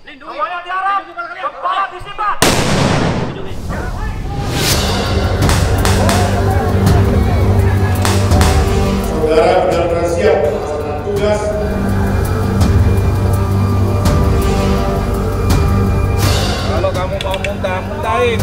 Semuanya diharap, kepala disimpan. Saudara benar-benar siap melaksanakan tugas. Kalau kamu mau muntah, muntahin.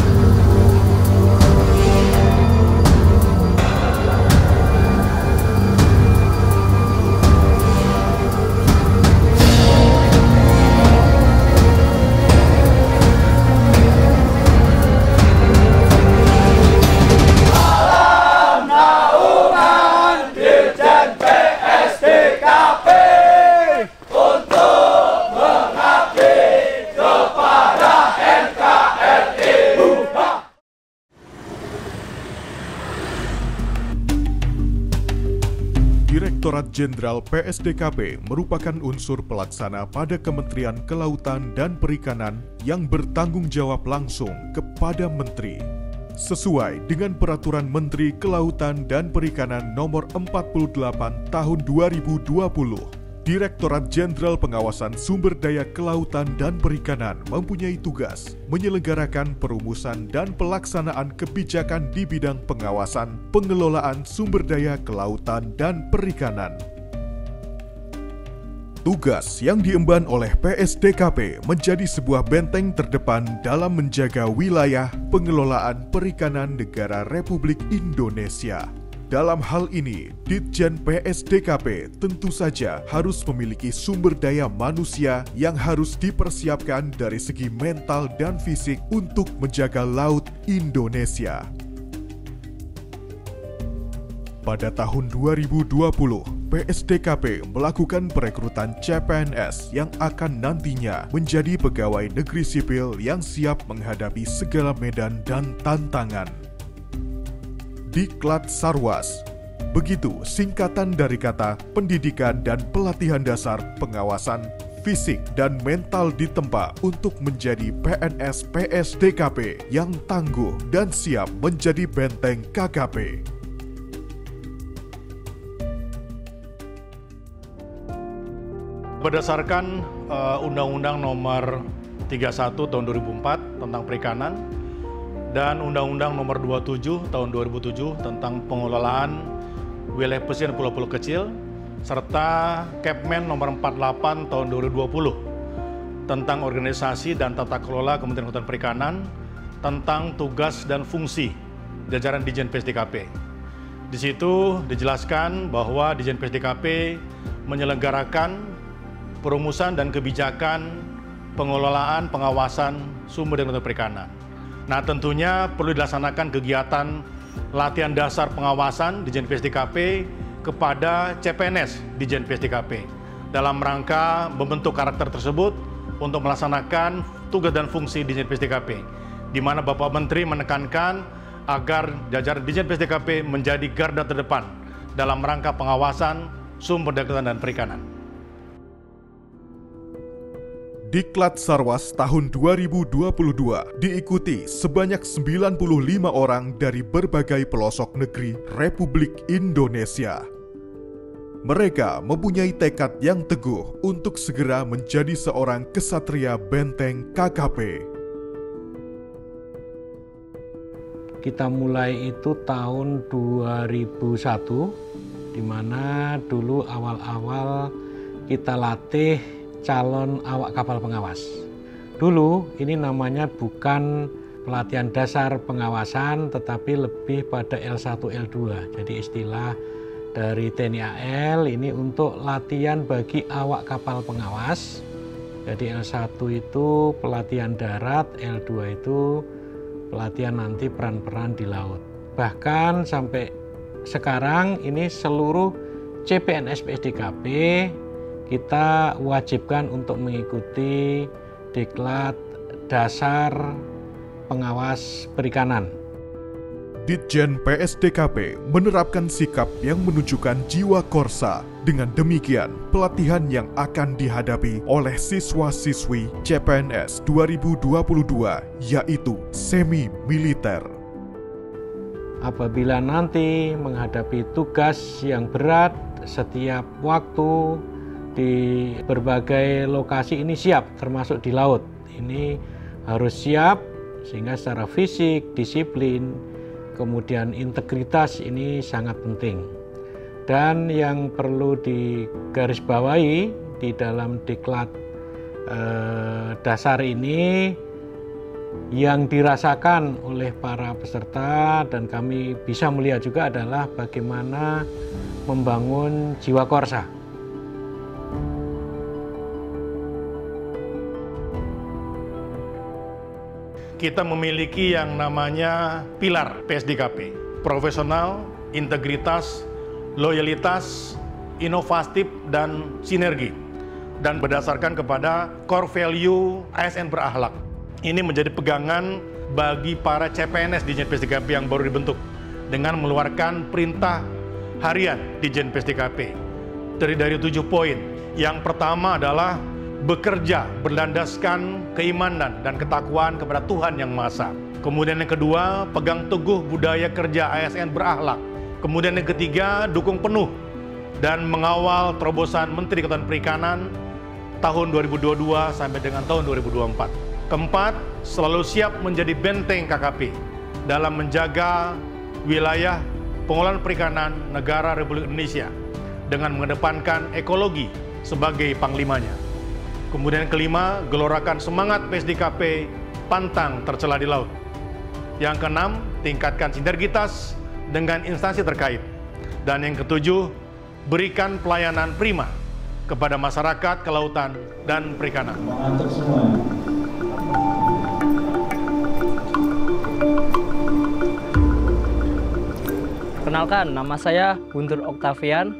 Direktorat Jenderal PSDKP merupakan unsur pelaksana pada Kementerian Kelautan dan Perikanan yang bertanggung jawab langsung kepada Menteri. Sesuai dengan Peraturan Menteri Kelautan dan Perikanan Nomor 48 Tahun 2020, Direktorat Jenderal Pengawasan Sumber Daya Kelautan dan Perikanan mempunyai tugas menyelenggarakan perumusan dan pelaksanaan kebijakan di bidang pengawasan pengelolaan sumber daya kelautan dan perikanan. Tugas yang diemban oleh PSDKP menjadi sebuah benteng terdepan dalam menjaga wilayah pengelolaan perikanan negara Republik Indonesia. Dalam hal ini, Ditjen PSDKP tentu saja harus memiliki sumber daya manusia yang harus dipersiapkan dari segi mental dan fisik untuk menjaga laut Indonesia. Pada tahun 2020, PSDKP melakukan perekrutan CPNS yang akan nantinya menjadi pegawai negeri sipil yang siap menghadapi segala medan dan tantangan. Diklat Sarwas, begitu singkatan dari kata pendidikan dan pelatihan dasar pengawasan fisik dan mental ditempa untuk menjadi PNS PSDKP yang tangguh dan siap menjadi benteng KKP. Berdasarkan Undang-Undang Nomor 31 Tahun 2004 tentang Perikanan dan Undang-Undang Nomor 27 Tahun 2007 tentang pengelolaan wilayah pesisir dan pulau-pulau kecil, serta Kepmen Nomor 48 Tahun 2020 tentang organisasi dan tata kelola Kementerian Kelautan Perikanan tentang tugas dan fungsi jajaran Ditjen PSDKP. Di situ dijelaskan bahwa Ditjen PSDKP menyelenggarakan perumusan dan kebijakan pengelolaan pengawasan sumber daya kelautan perikanan. Nah, tentunya perlu dilaksanakan kegiatan latihan dasar pengawasan Ditjen PSDKP kepada CPNS Ditjen PSDKP dalam rangka membentuk karakter tersebut untuk melaksanakan tugas dan fungsi Ditjen PSDKP, di mana Bapak Menteri menekankan agar jajaran Ditjen PSDKP menjadi garda terdepan dalam rangka pengawasan sumber daya kelautan dan perikanan. Diklat Sarwas tahun 2022 diikuti sebanyak 95 orang dari berbagai pelosok negeri Republik Indonesia. Mereka mempunyai tekad yang teguh untuk segera menjadi seorang kesatria benteng KKP. Kita mulai itu tahun 2001, di mana dulu awal-awal kita latih calon awak kapal pengawas. Dulu ini namanya bukan pelatihan dasar pengawasan, tetapi lebih pada L1, L2. Jadi istilah dari TNI AL ini untuk latihan bagi awak kapal pengawas. Jadi L1 itu pelatihan darat, L2 itu pelatihan nanti peran-peran di laut. Bahkan sampai sekarang ini seluruh CPNS PSDKP kita wajibkan untuk mengikuti diklat dasar pengawas perikanan. Ditjen PSDKP menerapkan sikap yang menunjukkan jiwa korsa. Dengan demikian, pelatihan yang akan dihadapi oleh siswa-siswi CPNS 2022 yaitu semi-militer. Apabila nanti menghadapi tugas yang berat, setiap waktu di berbagai lokasi ini siap, termasuk di laut. Ini harus siap sehingga secara fisik, disiplin, kemudian integritas ini sangat penting. Dan yang perlu digarisbawahi di dalam diklat dasar ini yang dirasakan oleh para peserta dan kami bisa melihat juga adalah bagaimana membangun jiwa korsa. Kita memiliki yang namanya pilar PSDKP, profesional, integritas, loyalitas, inovatif, dan sinergi. Dan berdasarkan kepada core value ASN berakhlak. Ini menjadi pegangan bagi para CPNS di Dijen PSDKP yang baru dibentuk dengan mengeluarkan perintah harian di Dijen PSDKP. Terdiri dari 7 poin. Yang pertama adalah bekerja berlandaskan keimanan dan ketakwaan kepada Tuhan Yang Maha Esa. Kemudian yang kedua, pegang teguh budaya kerja ASN berakhlak. Kemudian yang ketiga, dukung penuh dan mengawal terobosan Menteri Kelautan Perikanan tahun 2022 sampai dengan tahun 2024. Keempat, selalu siap menjadi benteng KKP dalam menjaga wilayah pengolahan perikanan negara Republik Indonesia dengan mengedepankan ekologi sebagai panglimanya. Kemudian yang kelima, gelorakan semangat PSDKP pantang tercela di laut. Yang keenam, tingkatkan sinergitas dengan instansi terkait. Dan yang ketujuh, berikan pelayanan prima kepada masyarakat kelautan dan perikanan. Mengatur semua. Kenalkan, nama saya Guntur Oktavian,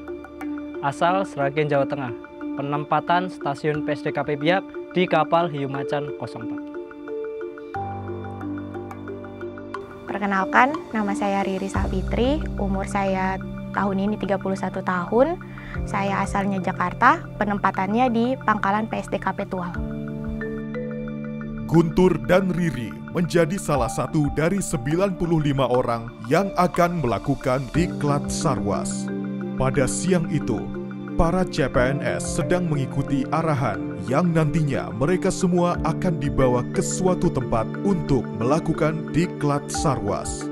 asal Sragen, Jawa Tengah. Penempatan stasiun PSDKP Biak di kapal Hiu Macan 04. Perkenalkan, nama saya Riri Savitri, umur saya tahun ini 31 tahun. Saya asalnya Jakarta, penempatannya di Pangkalan PSDKP Tual. Guntur dan Riri menjadi salah satu dari 95 orang yang akan melakukan diklat Sarwas. Pada siang itu, para CPNS sedang mengikuti arahan yang nantinya mereka semua akan dibawa ke suatu tempat untuk melakukan diklat Sarwas.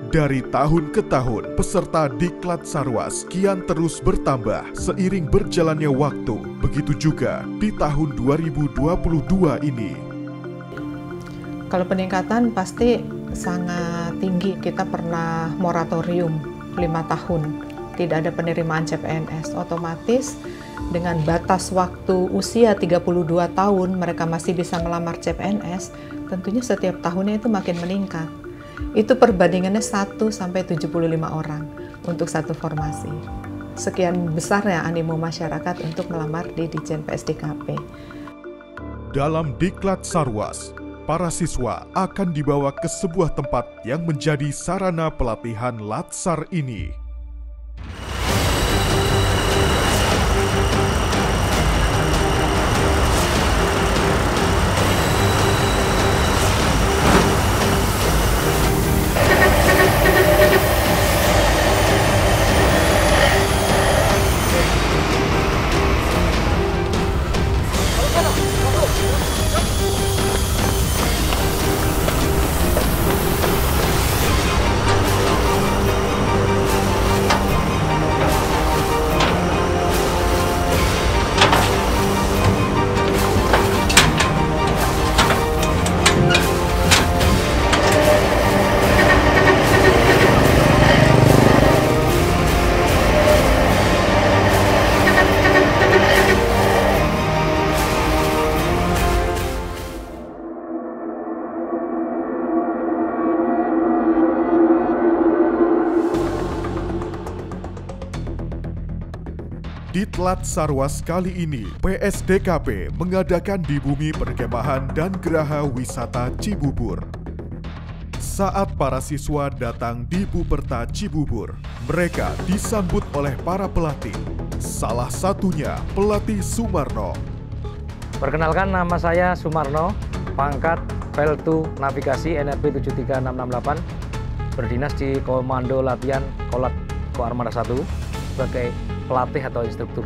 Dari tahun ke tahun, peserta diklat Sarwas kian terus bertambah seiring berjalannya waktu. Begitu juga di tahun 2022 ini. Kalau peningkatan pasti sangat tinggi. Kita pernah moratorium 5 tahun. Tidak ada penerimaan CPNS, otomatis dengan batas waktu usia 32 tahun mereka masih bisa melamar CPNS, tentunya setiap tahunnya itu makin meningkat. Itu perbandingannya 1 sampai 75 orang untuk satu formasi. Sekian besarnya animo masyarakat untuk melamar di Dijen PSDKP. Dalam diklat Sarwas, para siswa akan dibawa ke sebuah tempat yang menjadi sarana pelatihan Latsar ini. Diklat Sarwas kali ini, PSDKP mengadakan di Bumi Perkemahan dan Geraha Wisata Cibubur. Saat para siswa datang di Buperta Cibubur, mereka disambut oleh para pelatih. Salah satunya pelatih Sumarno. Perkenalkan, nama saya Sumarno, pangkat Peltu Navigasi NRP 73668, berdinas di Komando Latihan Kolat Koarmada 1 sebagai pelatih atau instruktur.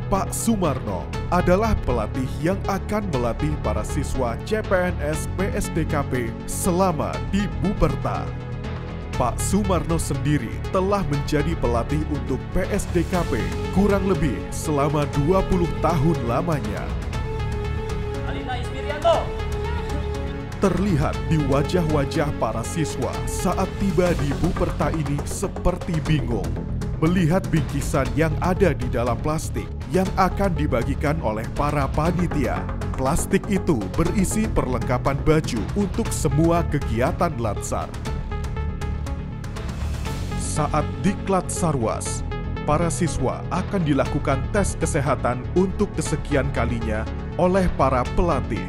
Pak Sumarno adalah pelatih yang akan melatih para siswa CPNS PSDKP selama di Buperta. Pak Sumarno sendiri telah menjadi pelatih untuk PSDKP kurang lebih selama 20 tahun lamanya. Terlihat di wajah-wajah para siswa saat tiba di Buperta ini seperti bingung melihat bingkisan yang ada di dalam plastik yang akan dibagikan oleh para panitia. Plastik itu berisi perlengkapan baju untuk semua kegiatan Latsar. Saat diklat Sarwas, para siswa akan dilakukan tes kesehatan untuk kesekian kalinya oleh para pelatih,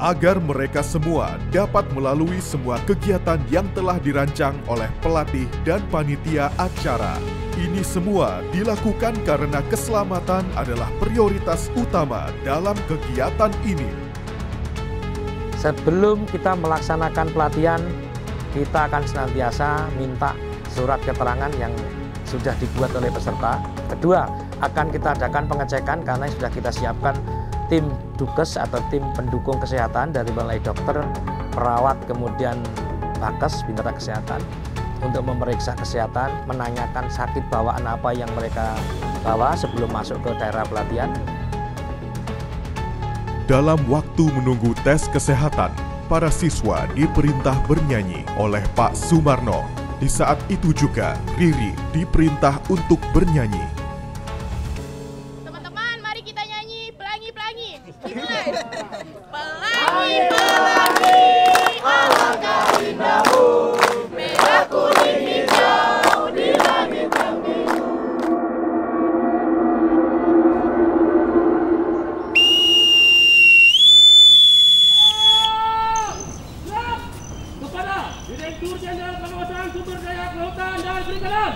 agar mereka semua dapat melalui semua kegiatan yang telah dirancang oleh pelatih dan panitia acara. Ini semua dilakukan karena keselamatan adalah prioritas utama dalam kegiatan ini. Sebelum kita melaksanakan pelatihan, kita akan senantiasa minta surat keterangan yang sudah dibuat oleh peserta. Kedua, akan kita adakan pengecekan karena sudah kita siapkan tim Dukes atau tim pendukung kesehatan dari mulai dokter, perawat, kemudian Bakes, Bintara Kesehatan untuk memeriksa kesehatan, menanyakan sakit bawaan apa yang mereka bawa sebelum masuk ke daerah pelatihan. Dalam waktu menunggu tes kesehatan, para siswa diperintah bernyanyi oleh Pak Sumarno. Di saat itu juga Riri diperintah untuk bernyanyi. Teman-teman, mari kita nyanyi pelangi-pelangi. Dimulai. Pelangi-pelangi, alangkah indahmu, merah kuning hijau di langit yang biru. Kepada Direktur Jenderal Pengawasan Sumber Daya Kelautan dan Perikanan,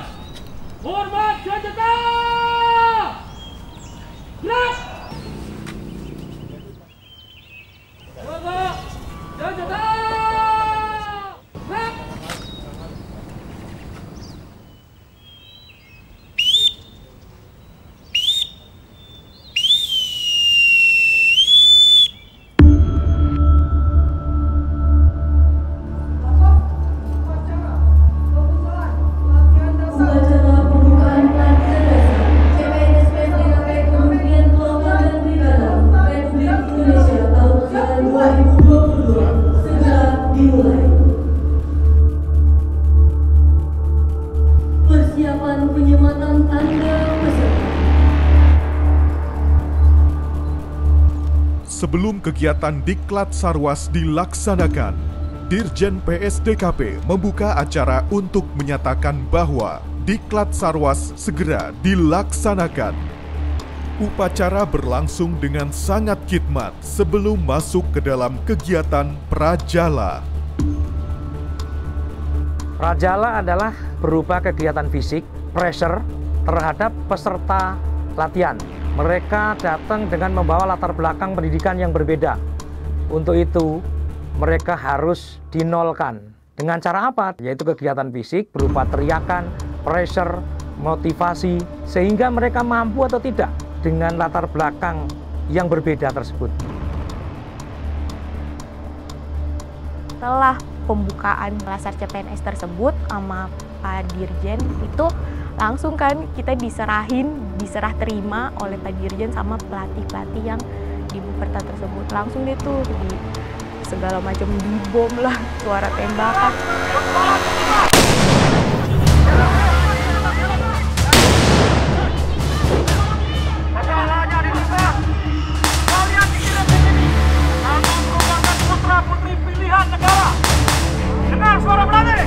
hormat senjata! Gerak! Hormat senjata! Gerak! Upacara pembukaan pelatihan CPNS PSDKP Kementerian Kelautan dan Perikanan Republik Indonesia tahun 2022 segera dimulai. Persiapan penyematan tanda peserta. Sebelum kegiatan diklat Sarwas dilaksanakan, Dirjen PSDKP membuka acara untuk menyatakan bahwa diklat Sarwas segera dilaksanakan. Upacara berlangsung dengan sangat khidmat sebelum masuk ke dalam kegiatan Prajala. Prajala adalah berupa kegiatan fisik, pressure terhadap peserta latihan. Mereka datang dengan membawa latar belakang pendidikan yang berbeda. Untuk itu, mereka harus dinolkan. Dengan cara apa? Yaitu kegiatan fisik berupa teriakan, pressure, motivasi, sehingga mereka mampu atau tidak dengan latar belakang yang berbeda tersebut. Setelah pembukaan Latsar CPNS tersebut sama Pak Dirjen itu langsung kan kita diserah terima oleh Pak Dirjen sama pelatih-pelatih yang di Buperta tersebut. Langsung deh tuh di segala macam dibom lah, suara tembakan. Masalahnya di lupa. Kalian dikirim di sini. Kamu merupakan putra putri pilihan negara. Dengar suara pelatih.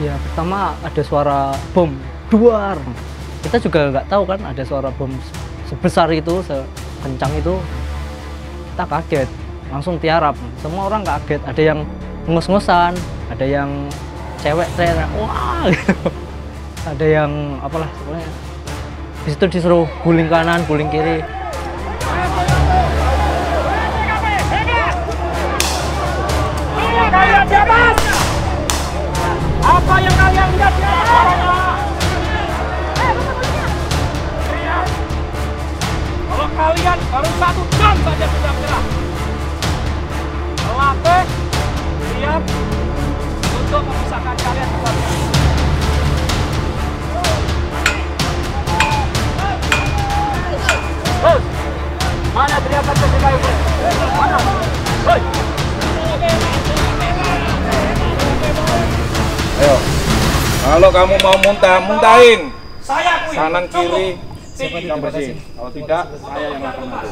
Ya, pertama ada suara bom, duar. Kita juga nggak tahu kan ada suara bom sebesar itu, sekencang itu. Kita kaget, langsung tiarap. Semua orang kaget, ada yang ngos-ngosan, ada yang cewek teriak, wah gitu. Ada yang apalah, sebenarnya. Di situ disuruh guling kanan, guling kiri. Kalian di atas! Apa yang kalian lihat di atas? Kalau kamu mau muntah, muntahin. Saya akui. Kanan kiri yang bersih. Kalau tidak, saya yang akan mati.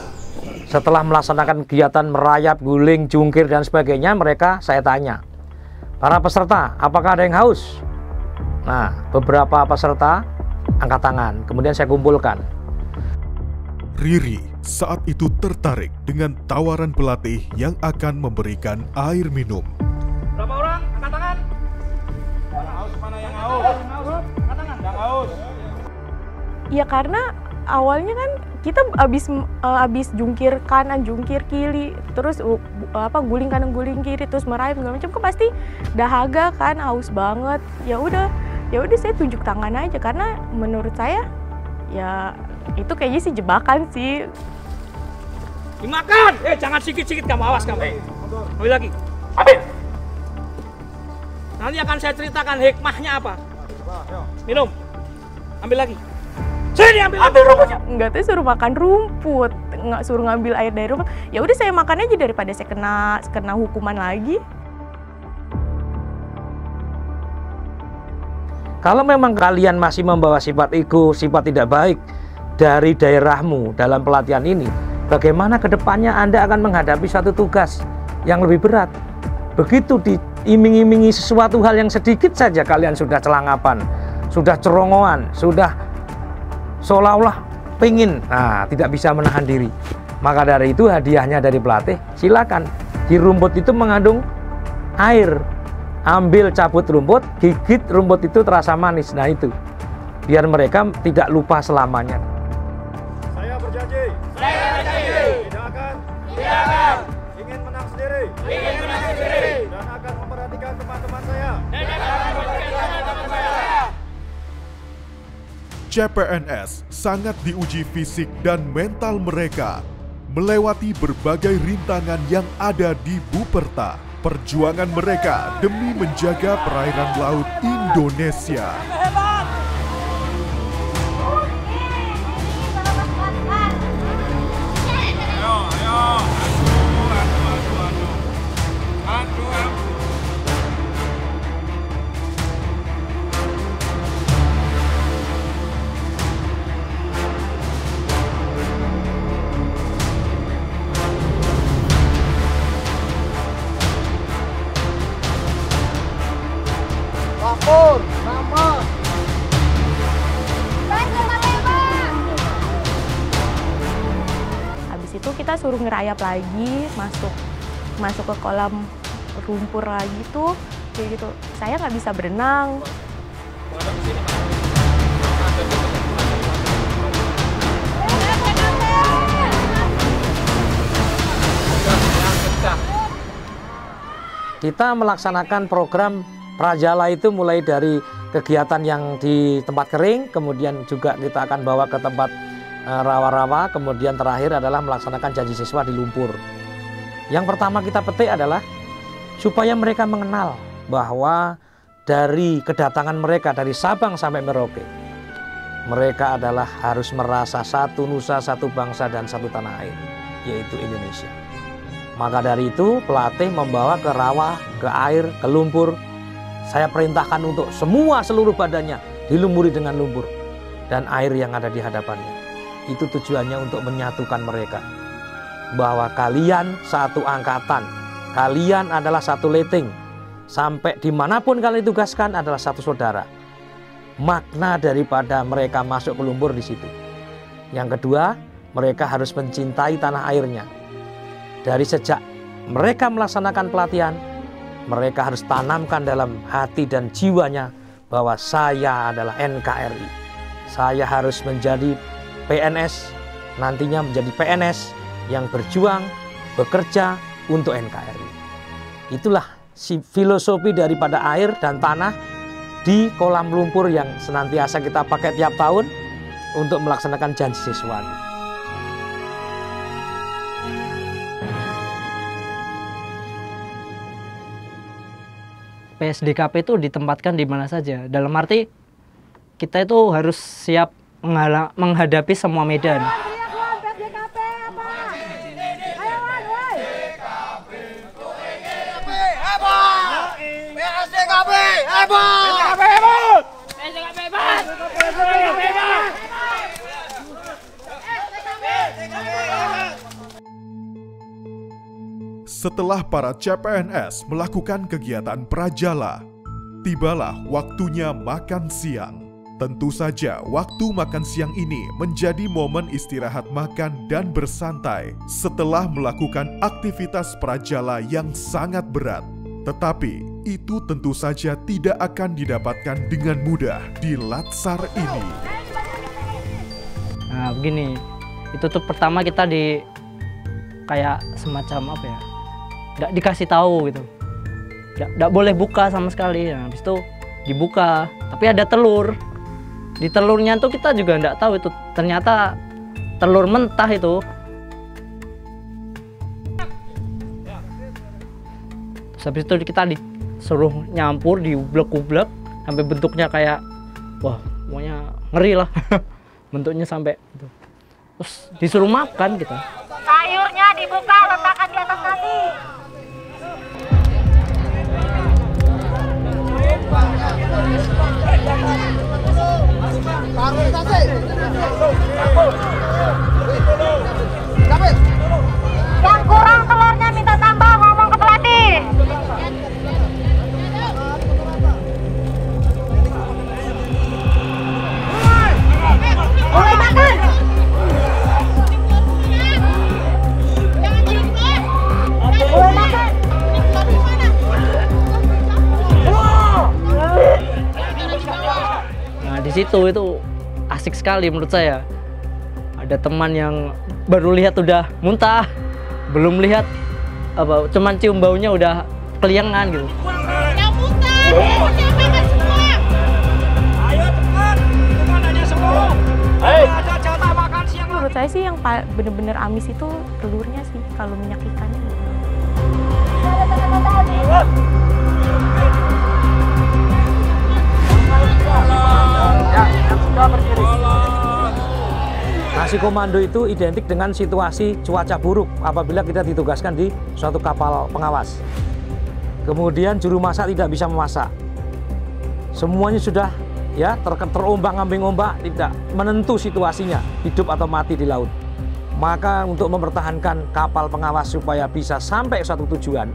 Setelah melaksanakan kegiatan merayap, guling, jungkir, dan sebagainya, saya tanya, para peserta, apakah ada yang haus? Nah, beberapa peserta angkat tangan, kemudian saya kumpulkan. Riri saat itu tertarik dengan tawaran pelatih yang akan memberikan air minum. Berapa orang? Angkat tangan. Yang haus mana yang haus? Angkat tangan. Yang haus. Ya karena awalnya kan kita abis jungkir kanan, jungkir kiri, terus guling kanan, guling kiri, terus merayap segala macam, kan pasti dahaga kan, haus banget. Ya udah saya tunjuk tangan aja karena menurut saya ya itu kayaknya sih jebakan sih. Dimakan. Jangan sikit-sikit kamu, awas kamu. Ambil lagi. Ambil. Nanti akan saya ceritakan hikmahnya apa. Minum. Ambil lagi. Sini ambil rumputnya. Enggak tuh suruh makan rumput, nggak suruh ngambil air dari rumput. Ya udah saya makan aja daripada saya kena hukuman lagi. Kalau memang kalian masih membawa sifat ego, sifat tidak baik dari daerahmu dalam pelatihan ini, bagaimana ke depannya Anda akan menghadapi satu tugas yang lebih berat? Begitu diiming-imingi sesuatu hal yang sedikit saja kalian sudah celangapan, sudah cerongoan, sudah seolah-olah pengen, tidak bisa menahan diri. Maka dari itu hadiahnya dari pelatih, silakan. Di rumput itu mengandung air. Ambil cabut rumput, gigit rumput itu terasa manis. Nah itu, biar mereka tidak lupa selamanya. Saya berjanji. Tidak akan. Ingin menang sendiri. Dan akan memperhatikan teman-teman saya. CPNS sangat diuji fisik dan mental mereka melewati berbagai rintangan yang ada di Buperta. Perjuangan mereka demi menjaga perairan laut Indonesia. Habis itu kita suruh ngerayap lagi, masuk ke kolam lumpur lagi tuh, kayak gitu. Saya nggak bisa berenang. Kita melaksanakan program Prajala itu mulai dari kegiatan yang di tempat kering, kemudian juga kita akan bawa ke tempat rawa-rawa, kemudian terakhir adalah melaksanakan janji siswa di lumpur. Yang pertama kita petik adalah supaya mereka mengenal bahwa dari kedatangan mereka dari Sabang sampai Merauke, mereka adalah harus merasa satu nusa, satu bangsa, dan satu tanah air, yaitu Indonesia. Maka dari itu pelatih membawa ke rawa, ke air, ke lumpur. Saya perintahkan untuk seluruh badannya dilumuri dengan lumpur dan air yang ada di hadapannya. Itu tujuannya untuk menyatukan mereka. Bahwa kalian satu angkatan, kalian adalah satu leteng. Sampai dimanapun kalian tugaskan adalah satu saudara. Makna daripada mereka masuk ke lumpur di situ. Yang kedua, mereka harus mencintai tanah airnya. Dari sejak mereka melaksanakan pelatihan, mereka harus tanamkan dalam hati dan jiwanya bahwa saya adalah NKRI. Saya harus menjadi PNS, nantinya menjadi PNS yang berjuang, bekerja untuk NKRI. Itulah filosofi daripada air dan tanah di kolam lumpur yang senantiasa kita pakai tiap tahun untuk melaksanakan janji siswa. PSDKP itu ditempatkan di mana saja. Dalam arti kita itu harus siap menghadapi semua medan. Setelah para CPNS melakukan kegiatan prajala, tibalah waktunya makan siang. Tentu saja waktu makan siang ini menjadi momen istirahat makan dan bersantai setelah melakukan aktivitas prajala yang sangat berat. Tetapi itu tentu saja tidak akan didapatkan dengan mudah di Latsar ini. Nah begini, itu tuh pertama kita di kayak semacam apa ya, nggak dikasih tahu gitu, nggak boleh buka sama sekali. Nah, habis itu dibuka, tapi ada telur. Di telurnya tuh kita juga nggak tahu itu ternyata telur mentah itu. Terus habis itu kita disuruh nyampur, diublek-ublek sampai bentuknya kayak, wah pokoknya ngeri lah. Bentuknya sampai itu. Terus disuruh makan kita. Sayurnya dibuka, letakkan di atas nasi. Yang kurang telurnya minta tambah, ngomong ke pelatih. Mulai makan. Nah di situ itu asik sekali menurut saya. Ada teman yang baru lihat udah muntah, belum lihat apa, cuman cium baunya udah keliangan gitu. Yang muntah, makan semua. Ayo cepat, bukan hanya semua. Ada jatah makan siang. Menurut saya sih yang bener-bener amis itu telurnya sih, kalau minyak ikannya. Nasi komando itu identik dengan situasi cuaca buruk apabila kita ditugaskan di suatu kapal pengawas. Kemudian juru masak tidak bisa memasak. Semuanya sudah ya terombang-ambing ombak, tidak menentu situasinya, hidup atau mati di laut. Maka untuk mempertahankan kapal pengawas supaya bisa sampai suatu tujuan,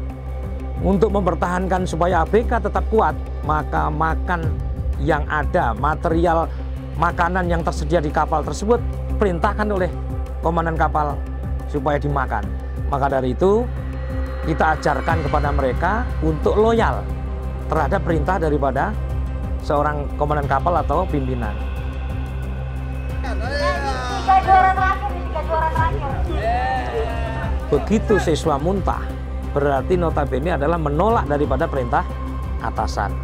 untuk mempertahankan supaya ABK tetap kuat, maka makan yang ada, material makanan yang tersedia di kapal tersebut perintahkan oleh komandan kapal supaya dimakan. Maka dari itu kita ajarkan kepada mereka untuk loyal terhadap perintah daripada seorang komandan kapal atau pimpinan. Begitu siswa muntah, berarti notabene adalah menolak daripada perintah atasan.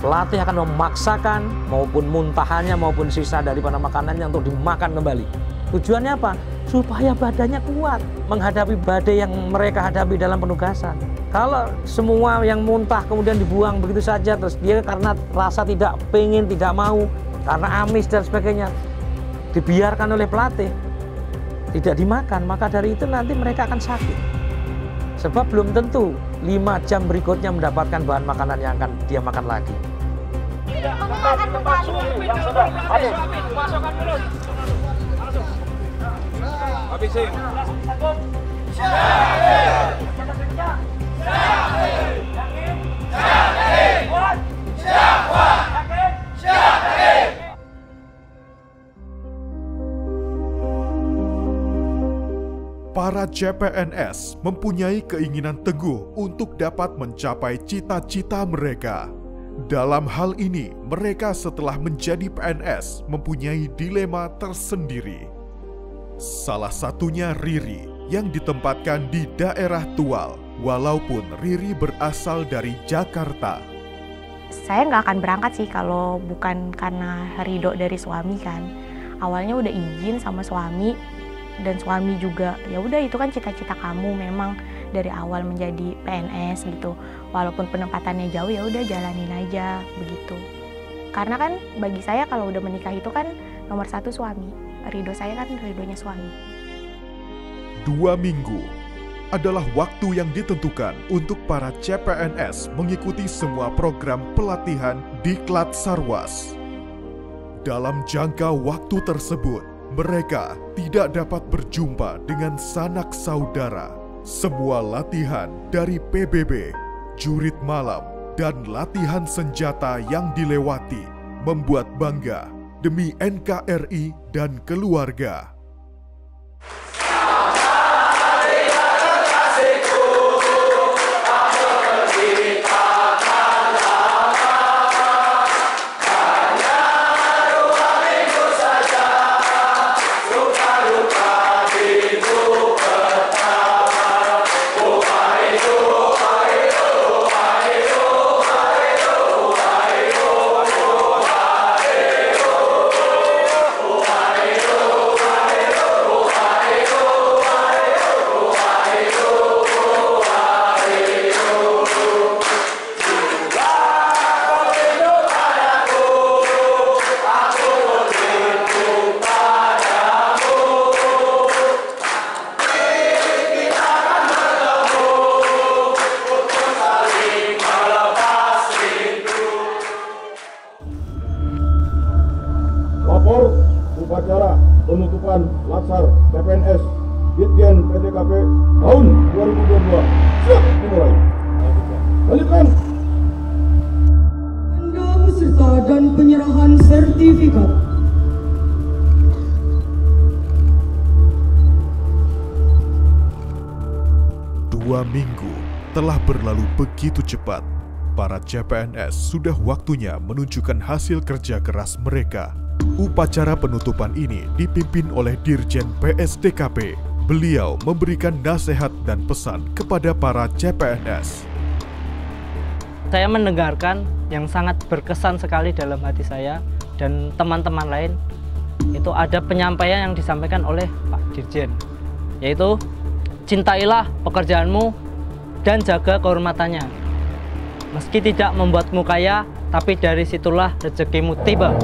Pelatih akan memaksakan maupun muntahannya maupun sisa daripada makanannya untuk dimakan kembali. Tujuannya apa? Supaya badannya kuat menghadapi badai yang mereka hadapi dalam penugasan. Kalau semua yang muntah kemudian dibuang begitu saja, terus dia karena rasa tidak pengen, tidak mau, karena amis dan sebagainya, dibiarkan oleh pelatih, tidak dimakan, maka dari itu nanti mereka akan sakit. Sebab belum tentu 5 jam berikutnya mendapatkan bahan makanan yang akan dia makan lagi. Yang sudah habis. Masukkan mulut. Habisin. Para CPNS mempunyai keinginan teguh untuk dapat mencapai cita-cita mereka. Dalam hal ini, mereka setelah menjadi PNS mempunyai dilema tersendiri. Salah satunya Riri yang ditempatkan di daerah Tual, walaupun Riri berasal dari Jakarta. Saya nggak akan berangkat sih kalau bukan karena ridho dari suami kan. Awalnya udah izin sama suami, dan suami juga ya udah itu kan cita-cita kamu memang dari awal menjadi PNS gitu, walaupun penempatannya jauh ya udah jalanin aja begitu. Karena kan bagi saya kalau udah menikah itu kan nomor 1 suami, ridho saya kan ridhonya suami. 2 minggu adalah waktu yang ditentukan untuk para CPNS mengikuti semua program pelatihan di Latsarwas. Dalam jangka waktu tersebut, mereka tidak dapat berjumpa dengan sanak saudara. Semua latihan dari PBB, jurit malam, dan latihan senjata yang dilewati membuat bangga demi NKRI dan keluarga. Lapor upacara penutupan Latsar CPNS Ditjen PDKP tahun 2022 siap dimulai. Lanjutkan. Tanda peserta dan penyerahan sertifikat. Dua minggu telah berlalu begitu cepat. Para CPNS sudah waktunya menunjukkan hasil kerja keras mereka. Upacara penutupan ini dipimpin oleh Dirjen PSDKP. Beliau memberikan nasihat dan pesan kepada para CPNS. Saya mendengarkan yang sangat berkesan sekali dalam hati saya dan teman-teman lain. Itu ada penyampaian yang disampaikan oleh Pak Dirjen, yaitu cintailah pekerjaanmu dan jaga kehormatannya. Meski tidak membuatmu kaya, tapi dari situlah rezekimu tiba.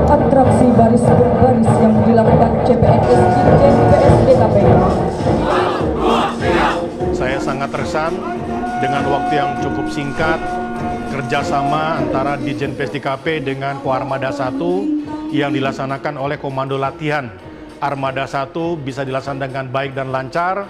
Atraksi baris berbaris yang dilakukan CPNS Ditjen PSDKP. Saya sangat terkesan dengan waktu yang cukup singkat kerjasama antara Ditjen PSDKP dengan Koarmada 1 yang dilaksanakan oleh Komando Latihan Armada 1 bisa dilaksanakan dengan baik dan lancar.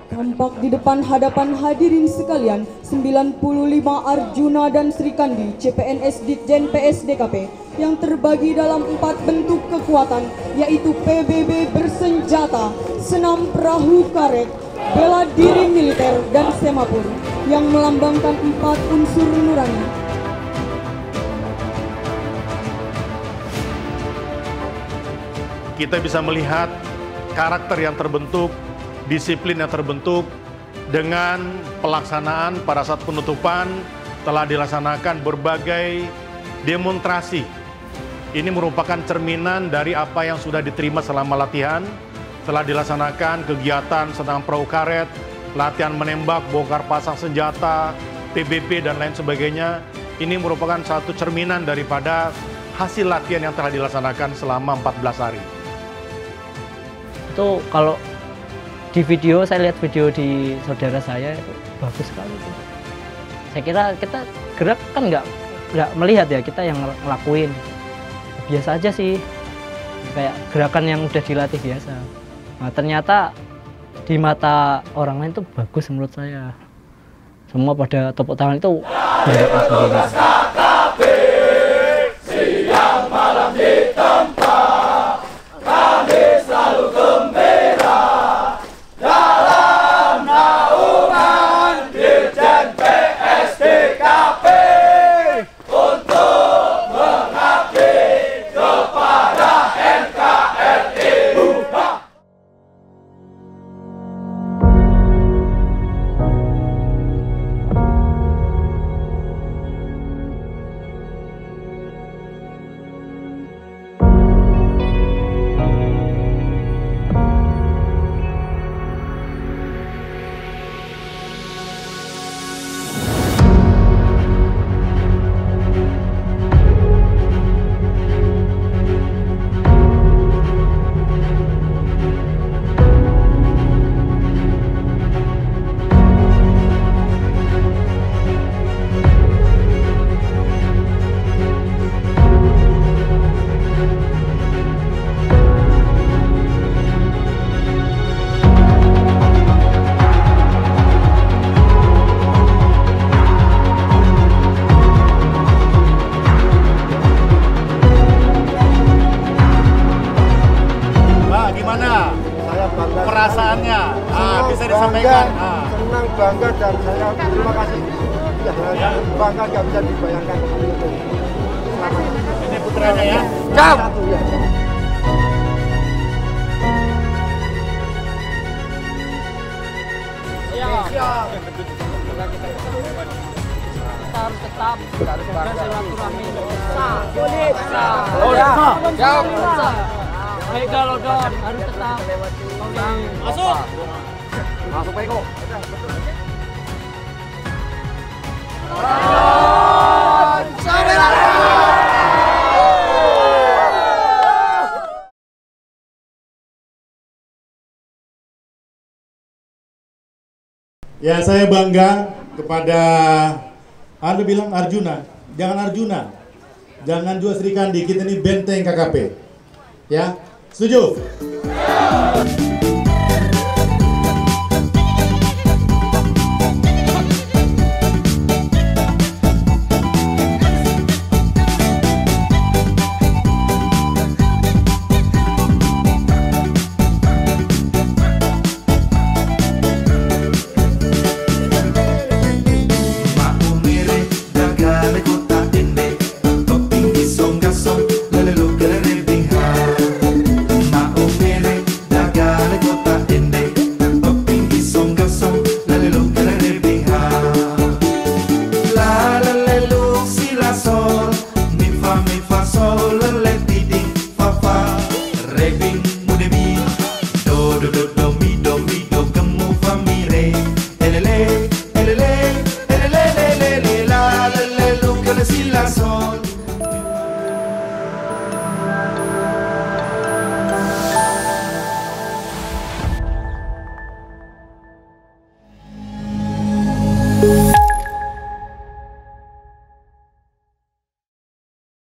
Tampak di depan hadapan hadirin sekalian 95 Arjuna dan Srikandi CPNS Ditjen PSDKP yang terbagi dalam 4 bentuk kekuatan, yaitu PBB bersenjata, senam perahu karet, bela diri militer, dan semapur yang melambangkan 4 unsur nurani. Kita bisa melihat karakter yang terbentuk, disiplin yang terbentuk dengan pelaksanaan pada saat penutupan telah dilaksanakan berbagai demonstrasi. Ini merupakan cerminan dari apa yang sudah diterima selama latihan. Telah dilaksanakan kegiatan senam perahu karet, latihan menembak, bongkar pasang senjata, PBB dan lain sebagainya. Ini merupakan satu cerminan daripada hasil latihan yang telah dilaksanakan selama 14 hari. Itu kalau di video, saya lihat video di saudara saya itu bagus sekali. Saya kira kita gerak kan nggak melihat ya, kita yang ngelakuin biasa aja sih, kayak gerakan yang udah dilatih biasa. Nah, ternyata di mata orang lain tuh bagus menurut saya. Semua pada tepuk tangan itu gerakan sendiri. Siang malam di tempat kami selalu gembira dalam naungan Dirjen PSDKP untuk mengabdi kepada NKRI. gimana? Saya bangga. Perasaannya, bisa disampaikan. Senang, bangga, dan saya terima kasih. Ya, bangga nggak bisa dibayangkan. Ini putranya ya. Jam. Siap. Kita harus tetap jaga silaturahmi. Solid. Siap. Megalodon harus tetap. Masuk. Masuk Pak Eko. Ya, saya bangga kepada Anda bilang Arjuna, jangan Arjuna, jangan juga Sri Kandi, kita ini benteng KKP. Ya, setuju?